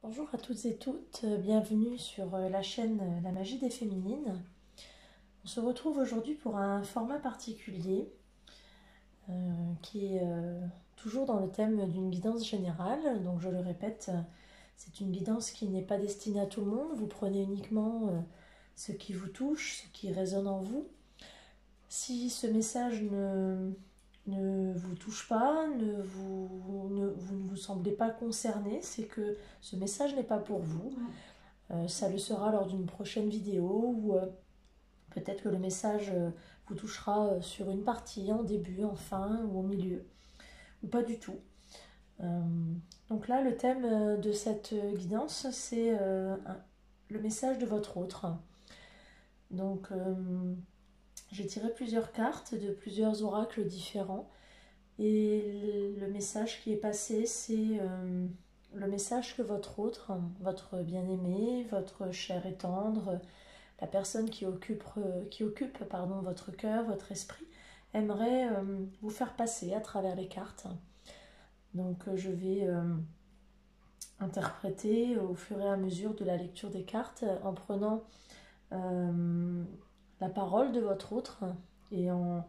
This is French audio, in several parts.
Bonjour à toutes et toutes, bienvenue sur la chaîne La Magie des Féminines. On se retrouve aujourd'hui pour un format particulier qui est toujours dans le thème d'une guidance générale. Donc je le répète, c'est une guidance qui n'est pas destinée à tout le monde. Vous prenez uniquement ce qui vous touche, ce qui résonne en vous. Si ce message ne vous touche pas, vous ne vous semblez pas concerné, c'est que ce message n'est pas pour vous. Ça le sera lors d'une prochaine vidéo ou peut-être que le message vous touchera sur une partie, en début, en fin ou au milieu, ou pas du tout. Donc là, le thème de cette guidance, c'est le message de votre autre. Donc, j'ai tiré plusieurs cartes de plusieurs oracles différents. Et le message qui est passé, c'est le message que votre autre, votre bien-aimé, votre cher et tendre, la personne qui occupe votre cœur, votre esprit, aimerait vous faire passer à travers les cartes. Donc je vais interpréter au fur et à mesure de la lecture des cartes en prenant la parole de votre autre et en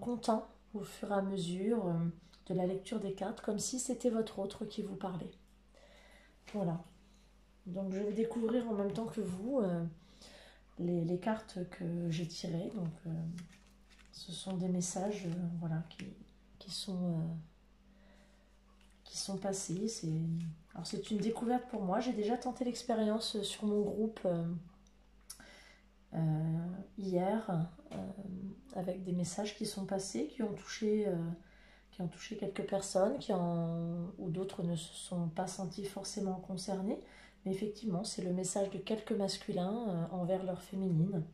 comptant au fur et à mesure de la lecture des cartes, comme si c'était votre autre qui vous parlait. Voilà. Donc je vais découvrir en même temps que vous les cartes que j'ai tirées. Donc ce sont des messages voilà, qui sont passés. Alors c'est une découverte pour moi. J'ai déjà tenté l'expérience sur mon groupe hier avec des messages qui sont passés, qui ont touché quelques personnes, ou d'autres ne se sont pas sentis forcément concernés. Mais effectivement, c'est le message de quelques masculins envers leur féminine.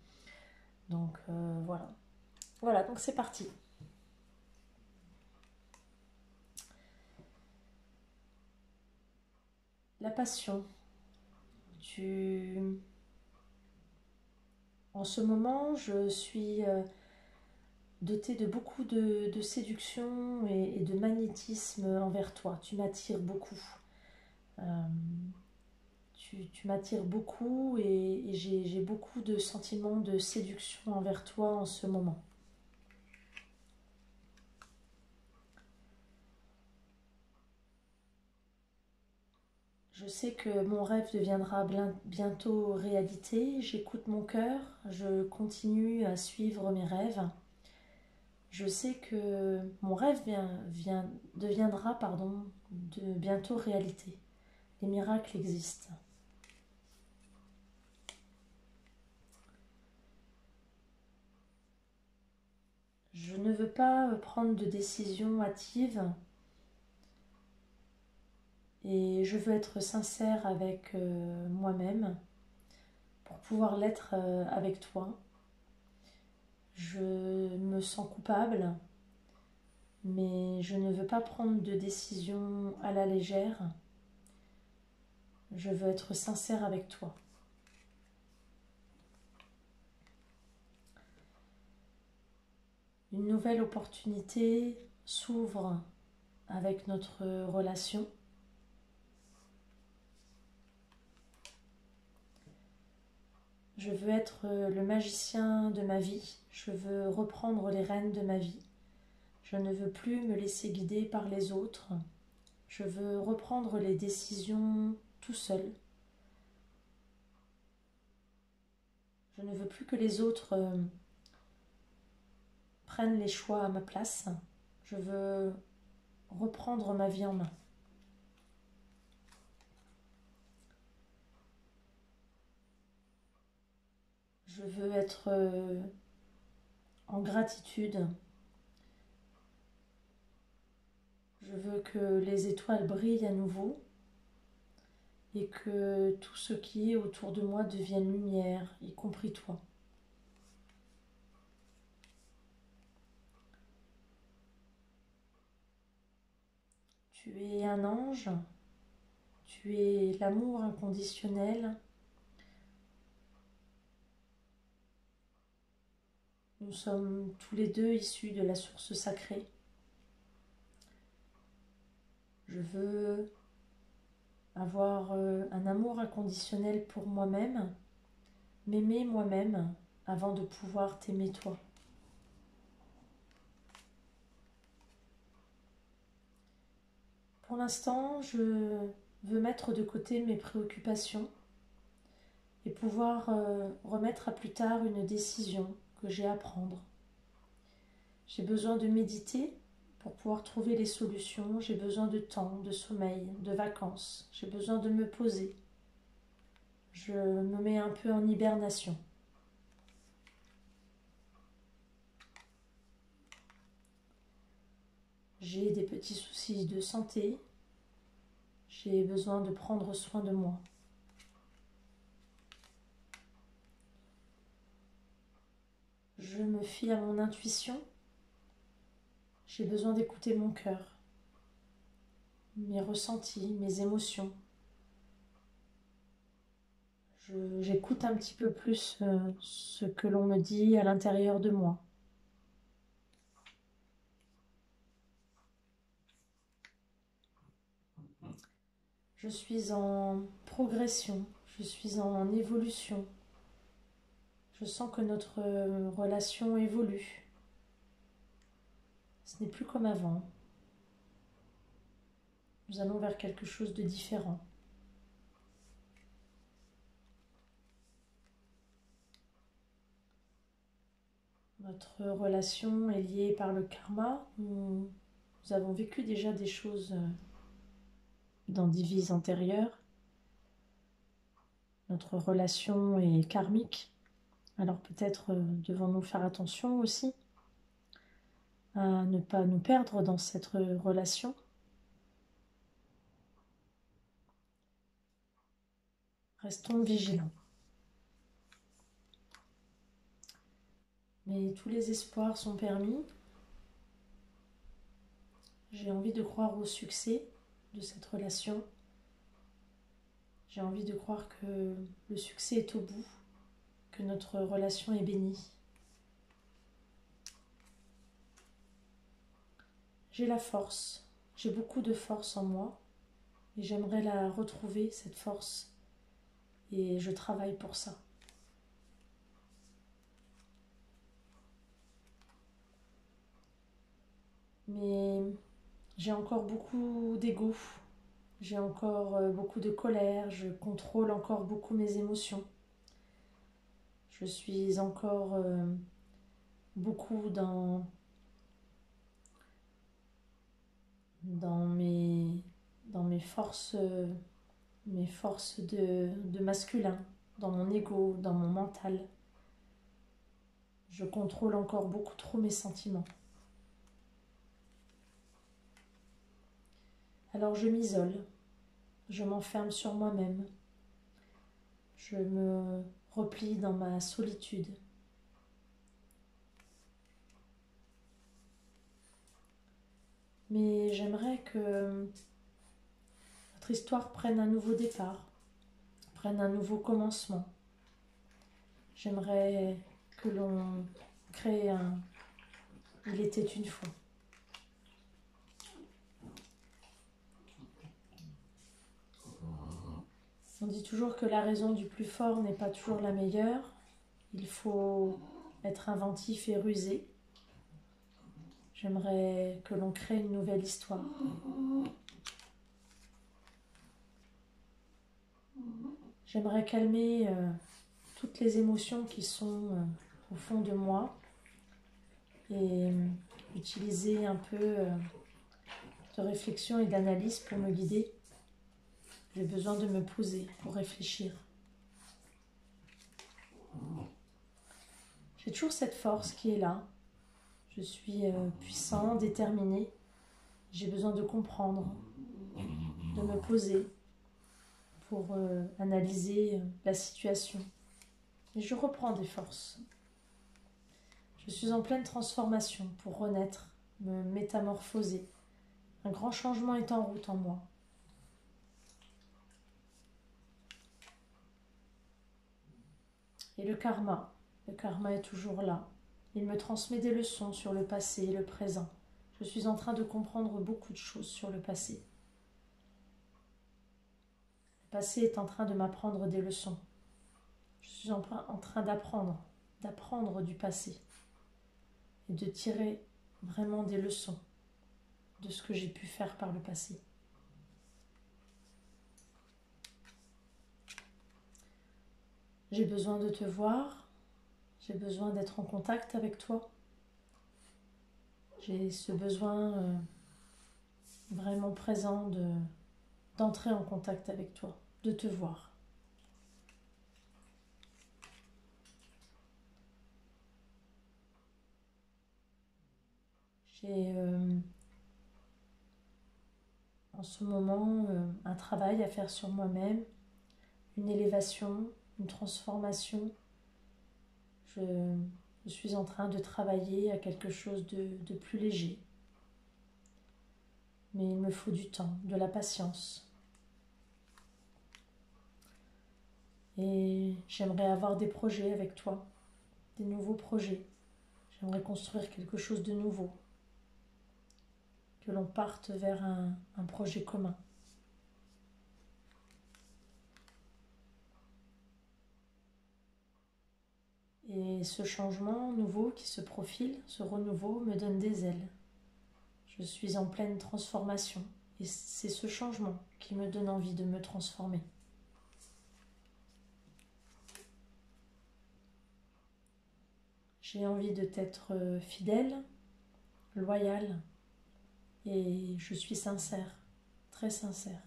Donc voilà. Voilà, donc c'est parti. La passion. En ce moment, je suis dotée de beaucoup de séduction et de magnétisme envers toi. Tu m'attires beaucoup. Euh, tu m'attires beaucoup et j'ai beaucoup de sentiments de séduction envers toi en ce moment. Je sais que mon rêve deviendra bientôt réalité. J'écoute mon cœur, je continue à suivre mes rêves. Je sais que mon rêve deviendra de bientôt réalité. Les miracles existent. Je ne veux pas prendre de décision hâtive et je veux être sincère avec moi-même pour pouvoir l'être avec toi. Je me sens coupable, mais je ne veux pas prendre de décision à la légère. Je veux être sincère avec toi. Une nouvelle opportunité s'ouvre avec notre relation. Je veux être le magicien de ma vie. Je veux reprendre les rênes de ma vie. Je ne veux plus me laisser guider par les autres. Je veux reprendre les décisions tout seul. Je ne veux plus que les autres prennent les choix à ma place. Je veux reprendre ma vie en main. Je veux être en gratitude. Je veux que les étoiles brillent à nouveau et que tout ce qui est autour de moi devienne lumière, y compris toi. Tu es un ange, tu es l'amour inconditionnel. Nous sommes tous les deux issus de la source sacrée. Je veux avoir un amour inconditionnel pour moi-même, m'aimer moi-même avant de pouvoir t'aimer toi. Pour l'instant, je veux mettre de côté mes préoccupations et pouvoir remettre à plus tard une décision que j'ai à prendre. J'ai besoin de méditer pour pouvoir trouver les solutions. J'ai besoin de temps, de sommeil, de vacances. J'ai besoin de me poser. Je me mets un peu en hibernation. J'ai des petits soucis de santé. J'ai besoin de prendre soin de moi. Je me fie à mon intuition. J'ai besoin d'écouter mon cœur, mes ressentis, mes émotions. J'écoute un petit peu plus ce que l'on me dit à l'intérieur de moi. Je suis en progression, je suis en évolution. Je sens que notre relation évolue. Ce n'est plus comme avant. Nous allons vers quelque chose de différent. Notre relation est liée par le karma. Nous avons vécu déjà des choses dans des vies antérieures. Notre relation est karmique. Alors peut-être devons-nous faire attention aussi à ne pas nous perdre dans cette relation. Restons vigilants. Mais tous les espoirs sont permis. J'ai envie de croire au succès de cette relation. J'ai envie de croire que le succès est au bout, que notre relation est bénie. J'ai la force, j'ai beaucoup de force en moi et j'aimerais la retrouver, cette force, et je travaille pour ça. Mais j'ai encore beaucoup d'ego, j'ai encore beaucoup de colère, je contrôle encore beaucoup mes émotions. Je suis encore beaucoup dans mes forces, de masculin, dans mon ego, dans mon mental. Je contrôle encore beaucoup trop mes sentiments. Alors je m'isole, je m'enferme sur moi-même, je me replie dans ma solitude. Mais j'aimerais que notre histoire prenne un nouveau départ, prenne un nouveau commencement. J'aimerais que l'on crée un « Il était une fois ». On dit toujours que la raison du plus fort n'est pas toujours la meilleure. Il faut être inventif et rusé. J'aimerais que l'on crée une nouvelle histoire. J'aimerais calmer toutes les émotions qui sont au fond de moi et utiliser un peu de réflexion et d'analyse pour me guider. J'ai besoin de me poser pour réfléchir. J'ai toujours cette force qui est là. Je suis puissant, déterminé. J'ai besoin de comprendre, de me poser pour analyser la situation. Et je reprends des forces. Je suis en pleine transformation pour renaître, me métamorphoser. Un grand changement est en route en moi. Et le karma est toujours là. Il me transmet des leçons sur le passé et le présent. Je suis en train de comprendre beaucoup de choses sur le passé. Le passé est en train de m'apprendre des leçons. Je suis en train d'apprendre du passé et de tirer vraiment des leçons de ce que j'ai pu faire par le passé. J'ai besoin de te voir, j'ai besoin d'être en contact avec toi. J'ai ce besoin vraiment présent d'entrer en contact avec toi, de te voir. J'ai en ce moment un travail à faire sur moi-même, une élévation, une transformation. Je suis en train de travailler à quelque chose de plus léger. Mais il me faut du temps, de la patience. Et j'aimerais avoir des projets avec toi, des nouveaux projets. J'aimerais construire quelque chose de nouveau. Que l'on parte vers un projet commun. Et ce changement nouveau qui se profile, ce renouveau, me donne des ailes. Je suis en pleine transformation. Et c'est ce changement qui me donne envie de me transformer. J'ai envie de t'être fidèle, loyale, et je suis sincère, très sincère.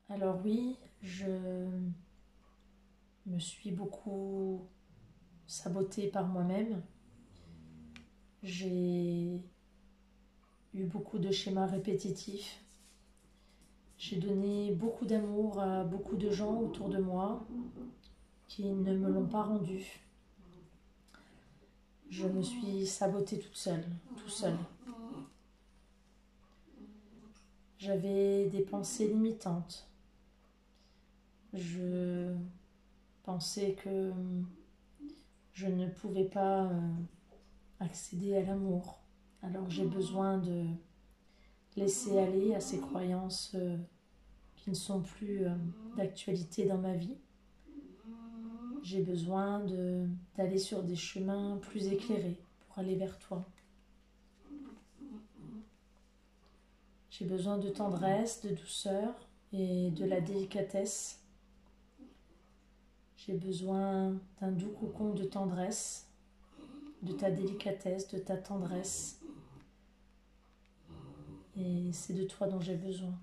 Alors oui, je me suis beaucoup sabotée par moi-même. J'ai eu beaucoup de schémas répétitifs. J'ai donné beaucoup d'amour à beaucoup de gens autour de moi qui ne me l'ont pas rendu. Je me suis sabotée toute seule, tout seul. J'avais des pensées limitantes. Je pensais que je ne pouvais pas accéder à l'amour. Alors j'ai besoin de laisser aller à ces croyances qui ne sont plus d'actualité dans ma vie. J'ai besoin d'aller sur des chemins plus éclairés pour aller vers toi. J'ai besoin de tendresse, de douceur et de la délicatesse. J'ai besoin d'un doux cocon de tendresse, de ta délicatesse, de ta tendresse. Et c'est de toi dont j'ai besoin.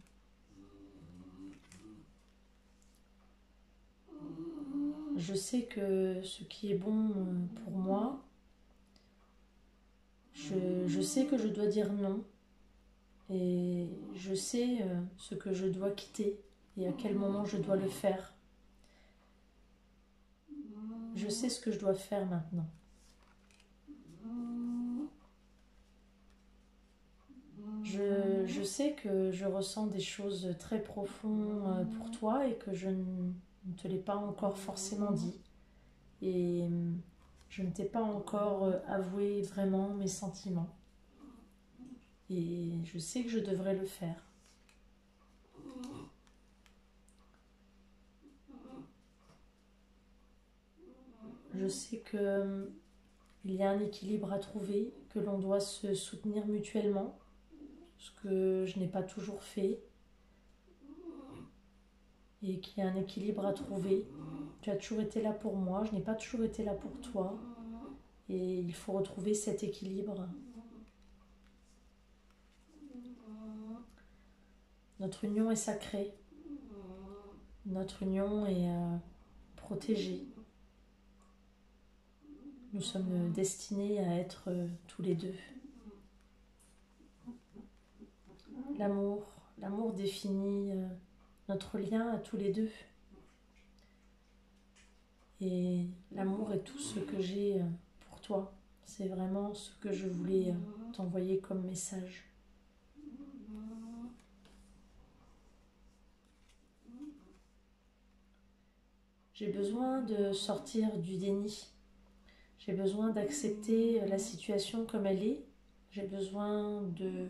Je sais que ce qui est bon pour moi, je sais que je dois dire non. Et je sais ce que je dois quitter et à quel moment je dois le faire. Je sais ce que je dois faire maintenant. Je sais que je ressens des choses très profondes pour toi et que je ne te l'ai pas encore forcément dit. Et je ne t'ai pas encore avoué vraiment mes sentiments. Et je sais que je devrais le faire. Je sais que il y a un équilibre à trouver, que l'on doit se soutenir mutuellement, ce que je n'ai pas toujours fait, et qu'il y a un équilibre à trouver. Tu as toujours été là pour moi, je n'ai pas toujours été là pour toi, et il faut retrouver cet équilibre. Notre union est sacrée, notre union est protégée. Nous sommes destinés à être tous les deux. L'amour définit notre lien à tous les deux. Et l'amour est tout ce que j'ai pour toi. C'est vraiment ce que je voulais t'envoyer comme message. J'ai besoin de sortir du déni. J'ai besoin d'accepter la situation comme elle est, J'ai besoin de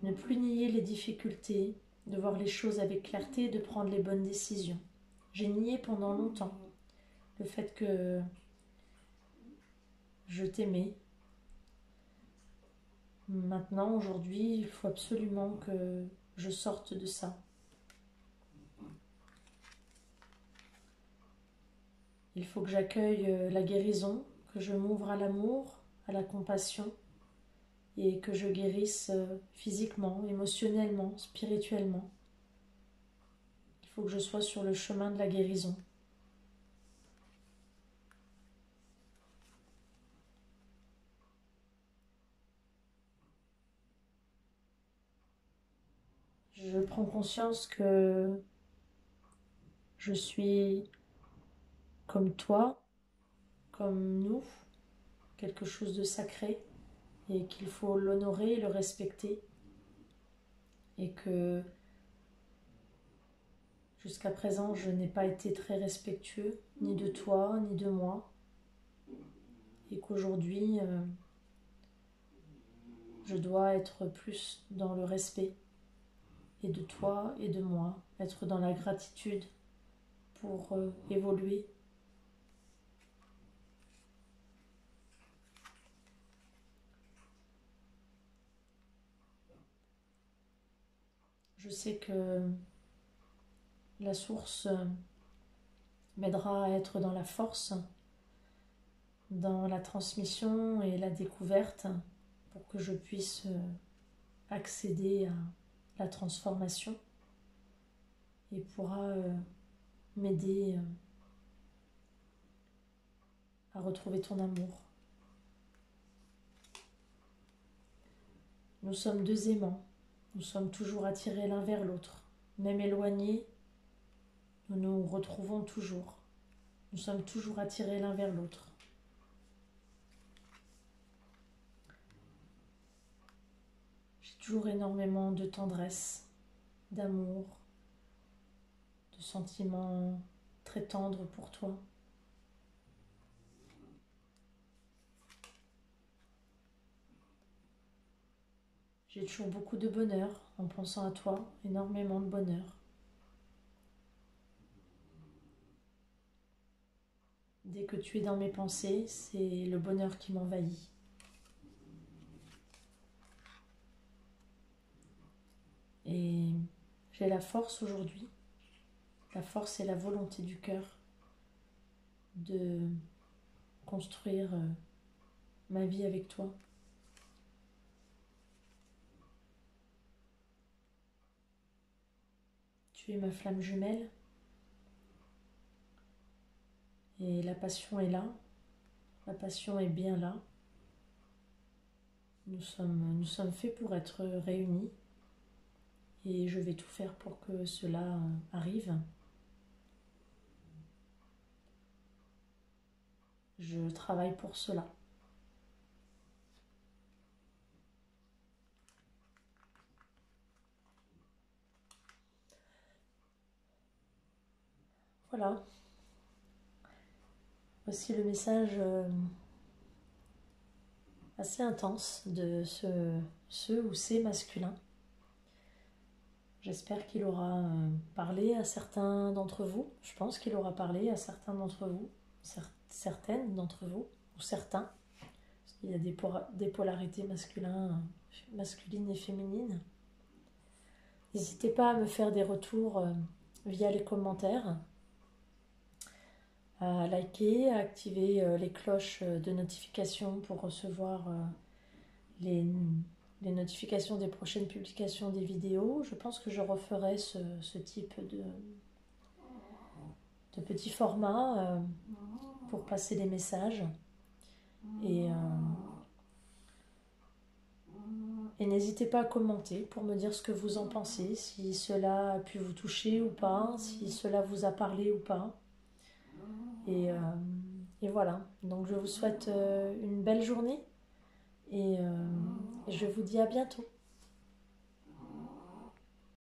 ne plus nier les difficultés, de voir les choses avec clarté et de prendre les bonnes décisions. J'ai nié pendant longtemps le fait que je t'aimais. Maintenant, aujourd'hui, il faut absolument que je sorte de ça. Il faut que j'accueille la guérison, que je m'ouvre à l'amour, à la compassion et que je guérisse physiquement, émotionnellement, spirituellement. Il faut que je sois sur le chemin de la guérison. Je prends conscience que je suis comme toi, comme nous, quelque chose de sacré et qu'il faut l'honorer et le respecter et que jusqu'à présent je n'ai pas été très respectueux ni de toi ni de moi et qu'aujourd'hui je dois être plus dans le respect et de toi et de moi, être dans la gratitude pour évoluer. Je sais que la source m'aidera à être dans la force, dans la transmission et la découverte pour que je puisse accéder à la transformation et pourra m'aider à retrouver ton amour. Nous sommes deux aimants, nous sommes toujours attirés l'un vers l'autre. Même éloignés, nous nous retrouvons toujours. Nous sommes toujours attirés l'un vers l'autre. J'ai toujours énormément de tendresse, d'amour, de sentiments très tendres pour toi. J'ai toujours beaucoup de bonheur en pensant à toi, énormément de bonheur. Dès que tu es dans mes pensées, c'est le bonheur qui m'envahit. Et j'ai la force aujourd'hui, la force et la volonté du cœur de construire ma vie avec toi. Tu es ma flamme jumelle et la passion est là, la passion est bien là. Nous sommes faits pour être réunis et je vais tout faire pour que cela arrive. Je travaille pour cela. Voilà. Voici le message assez intense de ce ou ces masculins. J'espère qu'il aura parlé à certains d'entre vous. Je pense qu'il aura parlé à certains d'entre vous, certaines d'entre vous, ou certains. Parce qu'il y a des polarités masculines et féminines. N'hésitez pas à me faire des retours via les commentaires, à liker, à activer les cloches de notification pour recevoir les notifications des prochaines publications des vidéos. Je pense que je referai ce type de petit format pour passer les messages. Et n'hésitez pas à commenter pour me dire ce que vous en pensez, si cela a pu vous toucher ou pas, si cela vous a parlé ou pas. Et voilà, donc je vous souhaite une belle journée et je vous dis à bientôt.